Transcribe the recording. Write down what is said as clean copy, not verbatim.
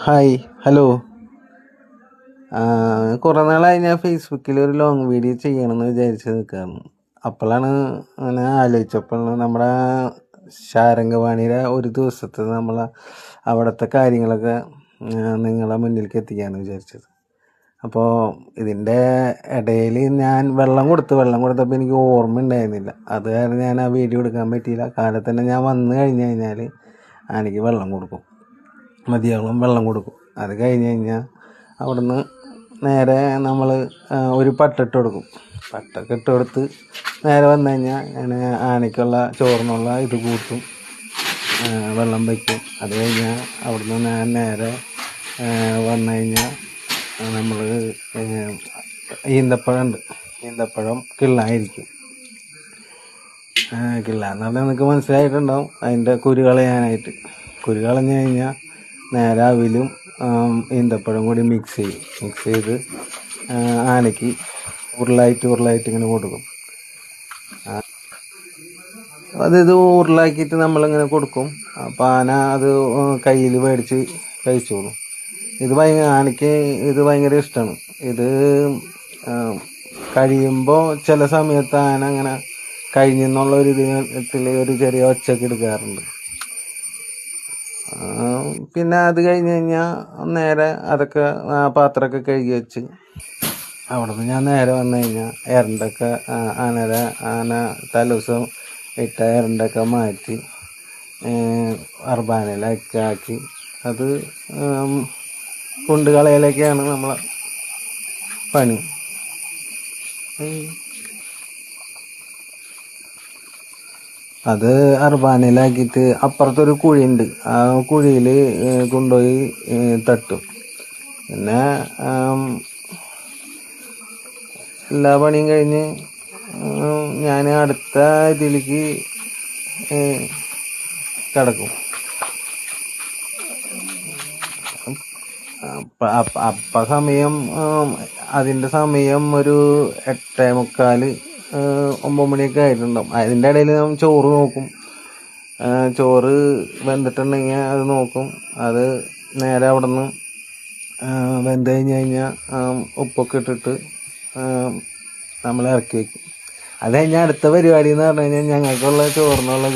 Hi, hello. കുറേ നാളായി ഞാൻ ഫേസ്ബുക്കിൽ ഒരു ലോങ് വീഡിയോ ചെയ്യണമെന്ന് വിചാരിച്ച് നിൽക്കുകയാണ്. അപ്പോഴാണ് അങ്ങനെ ആലോചിച്ചപ്പോഴാണ് നമ്മുടെ ശാരംഗവാണിയുടെ ഒരു ദിവസത്തെ അവിടുത്തെ കാര്യങ്ങളൊക്കെ നിങ്ങളെ മുന്നിലേക്ക് എത്തിക്കാമെന്ന് വിചാരിച്ചത്. അപ്പോൾ ഇതിൻ്റെ ഇടയിൽ ഞാൻ വെള്ളം കൊടുത്തപ്പോൾ എനിക്ക് ഓർമ്മ ഉണ്ടായിരുന്നില്ല. അത് കാരണം ഞാൻ ആ വീഡിയോ എടുക്കാൻ പറ്റിയില്ല. കാലത്ത് തന്നെ ഞാൻ വന്നു കഴിഞ്ഞ് കഴിഞ്ഞാൽ എനിക്ക് വെള്ളം കൊടുക്കും, മതിയോളം വെള്ളം കൊടുക്കും. അത് കഴിഞ്ഞ് കഴിഞ്ഞാൽ അവിടുന്ന് നേരെ നമ്മൾ ഒരു പട്ടിട്ട് കൊടുക്കും. പട്ടൊക്കെ ഇട്ട് കൊടുത്ത് നേരെ വന്നു കഴിഞ്ഞാൽ ഞാൻ ആനയ്ക്കുള്ള ചോറിനുള്ള ഇത് കൂട്ടും, വെള്ളം വയ്ക്കും. അത് കഴിഞ്ഞാൽ അവിടുന്ന് ഞാൻ നേരെ വന്നു കഴിഞ്ഞാൽ നമ്മൾ ഈന്തപ്പഴം കിള്ളായിരിക്കും. കിള്ളാന്ന് പറഞ്ഞാൽ നിങ്ങൾക്ക് മനസ്സിലായിട്ടുണ്ടാവും. അതിൻ്റെ കുരു കളഞ്ഞ് കഴിഞ്ഞാൽ നേരെ അവിലും ഈന്തപ്പഴം കൂടി മിക്സ് ചെയ്ത് ആനയ്ക്ക് ഉരുളായിട്ട് ഇങ്ങനെ കൊടുക്കും. ഇത് ഉരുളാക്കിയിട്ട് നമ്മളിങ്ങനെ കൊടുക്കും. അപ്പോൾ ആന അത് കയ്യിൽ മേടിച്ച് കഴിച്ചോളും. ആനയ്ക്ക് ഇത് ഭയങ്കര ഇഷ്ടമാണ്. ഇത് കഴിയുമ്പോൾ ചില സമയത്ത് ആന അങ്ങനെ കഴിഞ്ഞെന്നുള്ള ഒരു ഇതിൽ ഒരു ചെറിയ ഒച്ചയൊക്കെ എടുക്കാറുണ്ട്. പിന്നെ അത് കഴിഞ്ഞ് കഴിഞ്ഞാൽ നേരെ അതൊക്കെ പാത്രമൊക്കെ കഴുകി വെച്ച് അവിടെ നിന്ന് ഞാൻ നേരെ വന്നു കഴിഞ്ഞാൽ ആന തലേദിവസം ഇട്ട എരണ്ടൊക്കെ മാറ്റി അർബാനയിലൊക്കെ ആക്കി അത് കൊണ്ടുകളയിലൊക്കെയാണ് നമ്മളെ പണി. അത് അർബാനയിലാക്കിയിട്ട് അപ്പുറത്തൊരു കുഴിയുണ്ട്, ആ കുഴിയിൽ കൊണ്ടുപോയി തട്ടും. പിന്നെ എല്ലാ പണിയും കഴിഞ്ഞ് ഞാൻ അടുത്ത ഇതിലേക്ക് കിടക്കും. സമയം അതിൻ്റെ സമയം ഒരു 8:45 9 മണിയൊക്കെ ആയിട്ടുണ്ടാവും. അതിൻ്റെ ഇടയിൽ നമ്മൾ ചോറ് നോക്കും. ചോറ് വെന്തിട്ടുണ്ടെങ്കിൽ അത് നോക്കും. അത് നേരെ അവിടെ നിന്ന് വെന്ത് കഴിഞ്ഞ് കഴിഞ്ഞാൽ ഉപ്പൊക്കെ ഇട്ടിട്ട് നമ്മൾ ഇറക്കി വയ്ക്കും. അത് കഴിഞ്ഞാൽ അടുത്ത പരിപാടി എന്ന് പറഞ്ഞു കഴിഞ്ഞാൽ ഞങ്ങൾക്കുള്ള ചോറിനുള്ള